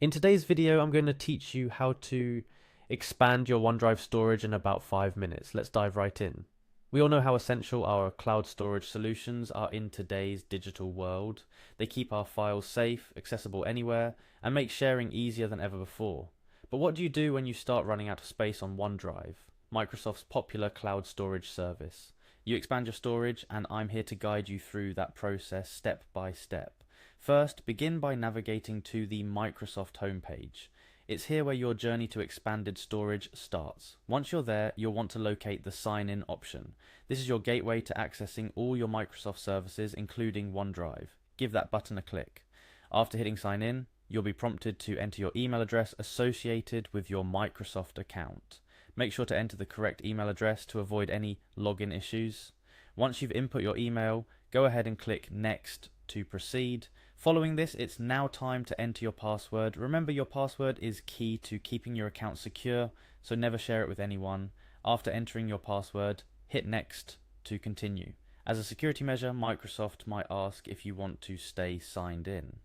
In today's video, I'm going to teach you how to expand your OneDrive storage in about 5 minutes. Let's dive right in. We all know how essential our cloud storage solutions are in today's digital world. They keep our files safe, accessible anywhere, and make sharing easier than ever before. But what do you do when you start running out of space on OneDrive, Microsoft's popular cloud storage service? You expand your storage, and I'm here to guide you through that process step by step. First, begin by navigating to the Microsoft homepage. It's here where your journey to expanded storage starts. Once you're there, you'll want to locate the Sign In option. This is your gateway to accessing all your Microsoft services, including OneDrive. Give that button a click. After hitting Sign In, you'll be prompted to enter your email address associated with your Microsoft account. Make sure to enter the correct email address to avoid any login issues. Once you've input your email, go ahead and click Next to proceed. Following this, it's now time to enter your password. Remember, your password is key to keeping your account secure, so never share it with anyone. After entering your password, hit Next to continue. As a security measure, Microsoft might ask if you want to stay signed in.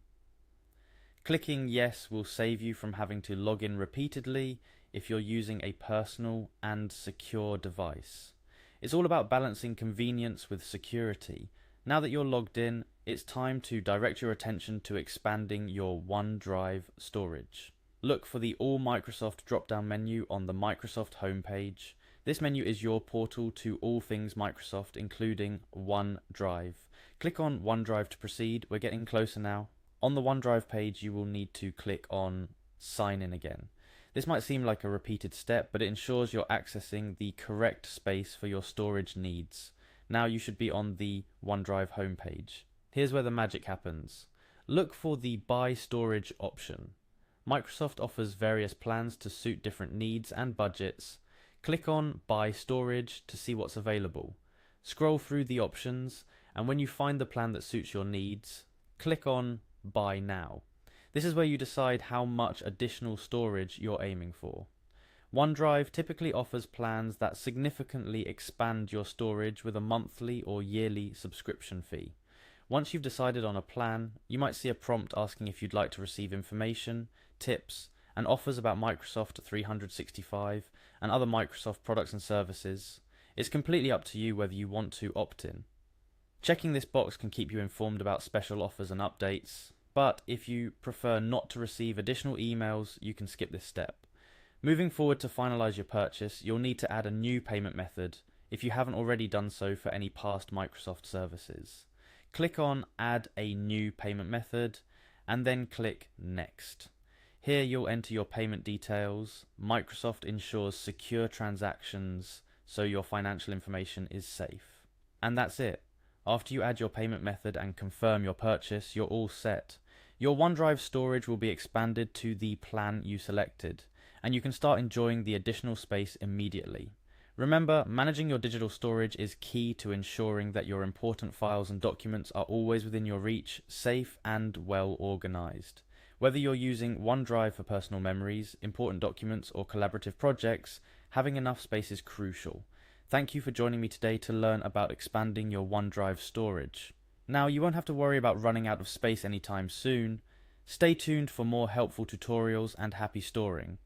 Clicking Yes will save you from having to log in repeatedly if you're using a personal and secure device. It's all about balancing convenience with security. Now that you're logged in, it's time to direct your attention to expanding your OneDrive storage. Look for the All Microsoft drop-down menu on the Microsoft homepage. This menu is your portal to all things Microsoft, including OneDrive. Click on OneDrive to proceed. We're getting closer now. On the OneDrive page, you will need to click on Sign In again. This might seem like a repeated step, but it ensures you're accessing the correct space for your storage needs. Now you should be on the OneDrive homepage. Here's where the magic happens. Look for the Buy Storage option. Microsoft offers various plans to suit different needs and budgets. Click on Buy Storage to see what's available. Scroll through the options, and when you find the plan that suits your needs, click on Buy Now. This is where you decide how much additional storage you're aiming for. OneDrive typically offers plans that significantly expand your storage with a monthly or yearly subscription fee. Once you've decided on a plan, you might see a prompt asking if you'd like to receive information, tips, and offers about Microsoft 365 and other Microsoft products and services. It's completely up to you whether you want to opt in. Checking this box can keep you informed about special offers and updates, but if you prefer not to receive additional emails, you can skip this step. Moving forward to finalize your purchase, you'll need to add a new payment method if you haven't already done so for any past Microsoft services. Click on Add a New Payment Method and then click Next. Here you'll enter your payment details. Microsoft ensures secure transactions so your financial information is safe. And that's it. After you add your payment method and confirm your purchase, you're all set. Your OneDrive storage will be expanded to the plan you selected, and you can start enjoying the additional space immediately. Remember, managing your digital storage is key to ensuring that your important files and documents are always within your reach, safe and well organized. Whether you're using OneDrive for personal memories, important documents, or collaborative projects, having enough space is crucial. Thank you for joining me today to learn about expanding your OneDrive storage. Now, you won't have to worry about running out of space anytime soon. Stay tuned for more helpful tutorials and happy storing.